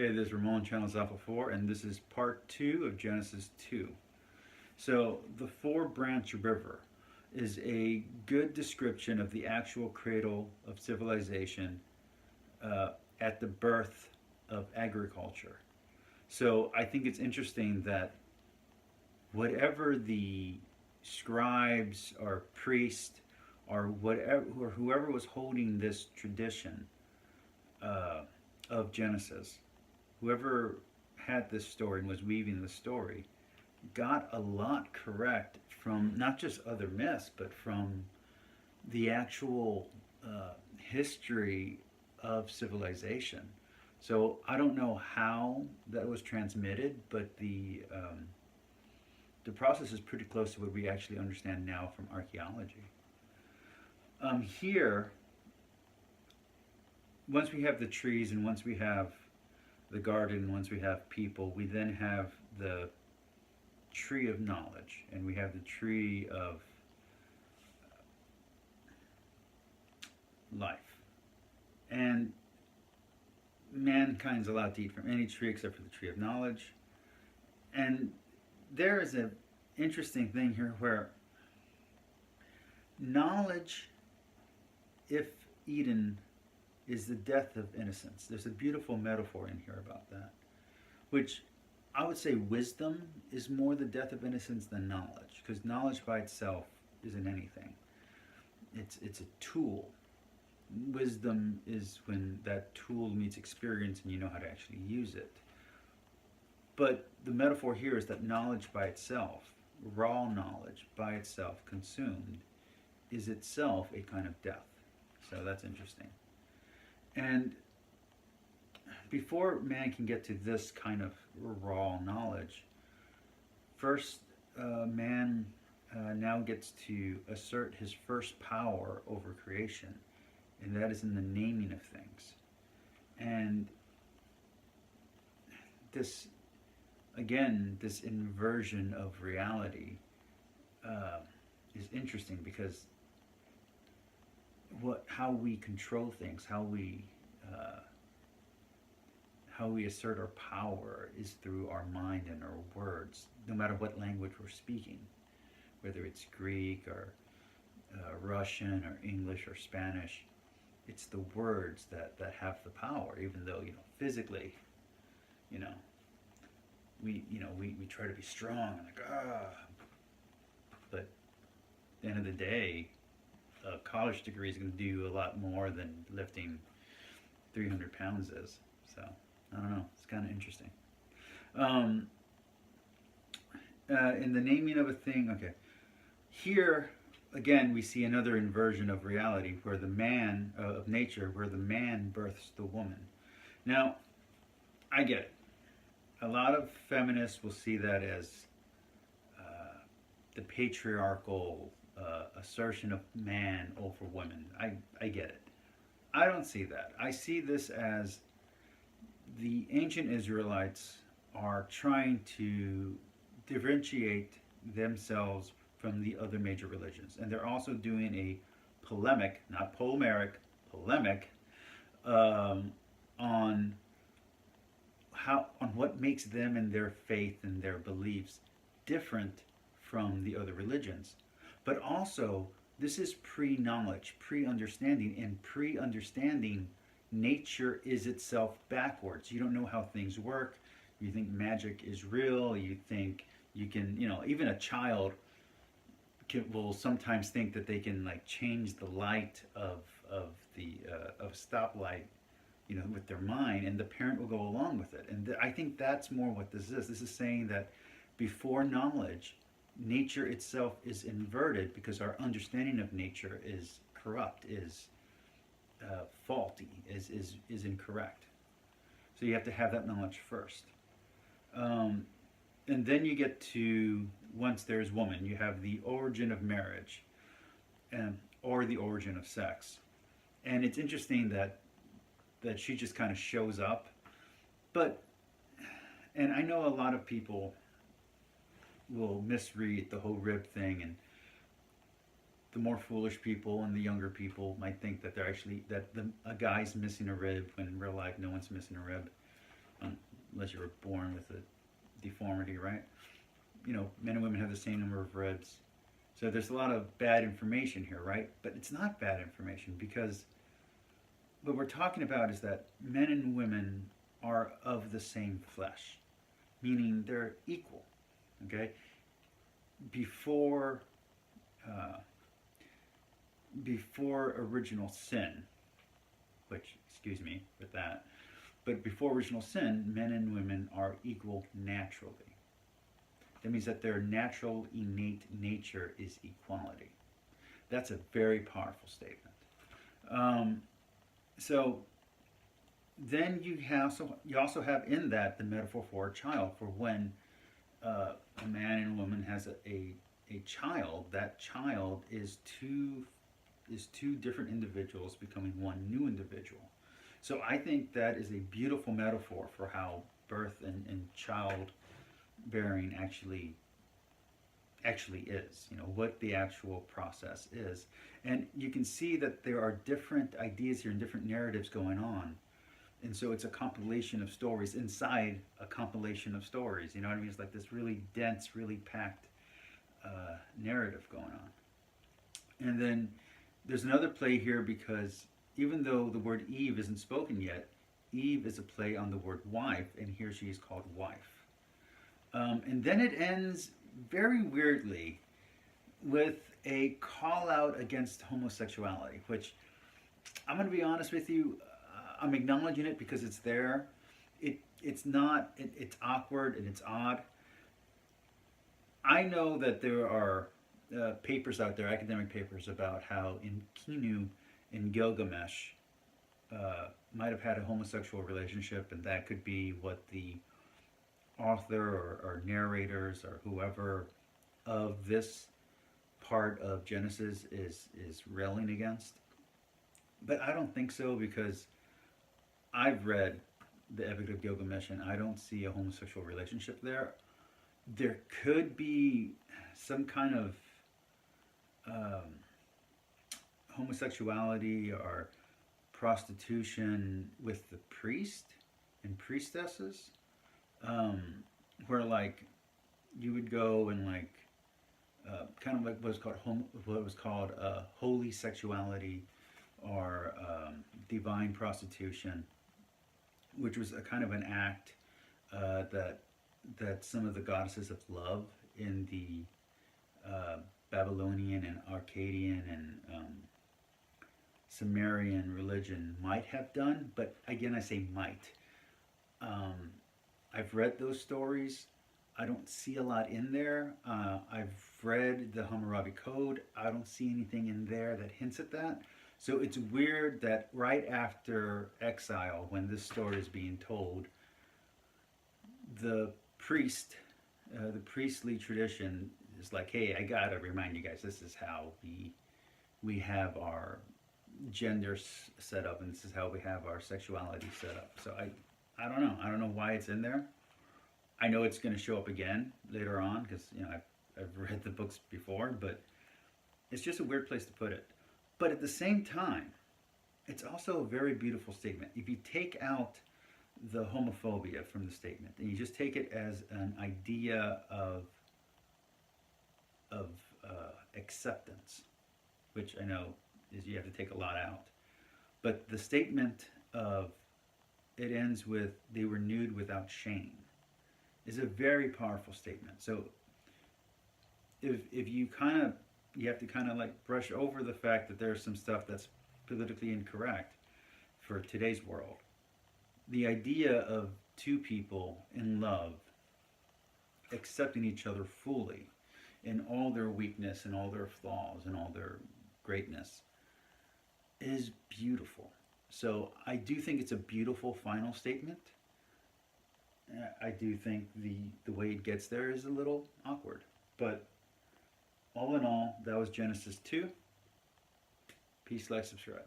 Hey, this is Ramon, Channels Alpha 4, and this is part 2 of Genesis 2. So, the four branch river is a good description of the actual cradle of civilization at the birth of agriculture. So, I think it's interesting that whatever the scribes or priests or whatever or whoever was holding this tradition uh, of Genesis, whoever had this story and was weaving the story, got a lot correct from not just other myths, but from the actual history of civilization. So I don't know how that was transmitted, but the process is pretty close to what we actually understand now from archaeology. Here, once we have the trees and once we have the garden, once we have people, we then have the tree of knowledge and we have the tree of life. And mankind's allowed to eat from any tree except for the tree of knowledge. And there is an interesting thing here where knowledge, if eaten, is the death of innocence. There's a beautiful metaphor in here about that, which I would say wisdom is more the death of innocence than knowledge, because knowledge by itself isn't anything. It's a tool. Wisdom is when that tool meets experience and you know how to actually use it. But the metaphor here is that knowledge by itself, raw knowledge by itself, consumed, is itself a kind of death. So that's interesting. And before man can get to this kind of raw knowledge, first man now gets to assert his first power over creation, and that is in the naming of things. And this, again, this inversion of reality is interesting because how we control things, how we assert our power is through our mind and our words, no matter what language we're speaking, whether it's Greek or Russian or English or Spanish. It's the words that have the power, even though physically, you know we try to be strong and but at the end of the day, a college degree is going to do a lot more than lifting 300 pounds is. So I don't know. It's kind of interesting. Um, in the naming of a thing, okay. Here again, we see another inversion of reality, where the man of nature, where the man births the woman. Now, I get it. A lot of feminists will see that as the patriarchal assertion of man over women. I get it. I don't see that. I see this as the ancient Israelites are trying to differentiate themselves from the other major religions. And they're also doing a polemic, not polymeric, polemic, on what makes them and their faith and their beliefs different from the other religions. But also, this is pre-knowledge, pre-understanding, and pre-understanding nature is itself backwards. You don't know how things work. You think magic is real. You think you can, even a child will sometimes think that they can change the light of a stoplight, with their mind, and the parent will go along with it. And I think that's more what this is. This is saying that before knowledge, nature itself is inverted because our understanding of nature is corrupt, is faulty, is incorrect. So you have to have that knowledge first. And then you get to, once there's woman, you have the origin of marriage, or the origin of sex. And it's interesting that she just kind of shows up. And I know a lot of people will misread the whole rib thing, and the more foolish people and the younger people might think that a guy's missing a rib when in real life no one's missing a rib. unless you were born with a deformity, right? Men and women have the same number of ribs. So there's a lot of bad information here, right? But it's not bad information because what we're talking about is that men and women are of the same flesh, meaning they're equal. Okay, before uh, before original sin, which excuse me with that, but before original sin, men and women are equal naturally. That means that their natural innate nature is equality. That's a very powerful statement. Um, so then you also have in that the metaphor for a child, for when a man and a woman has a child. That child is two different individuals becoming one new individual. So I think that is a beautiful metaphor for how birth and childbearing actually is. What the actual process is, and you can see that there are different ideas here and different narratives going on. And so it's a compilation of stories inside a compilation of stories. You know what I mean? It's like this really dense, really packed narrative going on. And then there's another play here because even though the word Eve isn't spoken yet, Eve is a play on the word wife, and here she is called wife. And then it ends very weirdly with a call out against homosexuality, which I'm going to be honest with you, I'm acknowledging it because it's there. It's not, it's awkward and it's odd. I know that there are papers out there, academic papers, about how in Kinu and Gilgamesh might have had a homosexual relationship, and that could be what the author or narrators or whoever of this part of Genesis is railing against. But I don't think so because I've read the Epic of Gilgamesh and I don't see a homosexual relationship there. There could be some kind of homosexuality or prostitution with the priest and priestesses, where like you would go and like kind of like what was called holy sexuality or divine prostitution, which was a kind of an act that some of the goddesses of love in the Babylonian and Akkadian and Sumerian religion might have done, but again, I say might. I've read those stories. I don't see a lot in there. I've read the Hammurabi Code. I don't see anything in there that hints at that. So it's weird that right after exile, when this story is being told, the priestly tradition is like, hey, I gotta remind you guys, this is how we have our gender set up, and this is how we have our sexuality set up. So I don't know. I don't know why it's in there. I know it's going to show up again later on because I've read the books before, but it's just a weird place to put it. But at the same time, it's also a very beautiful statement. If you take out the homophobia from the statement and you just take it as an idea of acceptance, which I know is you have to take a lot out, but the statement of it ends with they were nude without shame is a very powerful statement. So if you have to kind of like brush over the fact that there's some stuff that's politically incorrect for today's world. The idea of two people in love accepting each other fully in all their weakness and all their flaws and all their greatness is beautiful. So I do think it's a beautiful final statement. I do think the way it gets there is a little awkward. But all in all, that was Genesis 2. Peace, like, subscribe.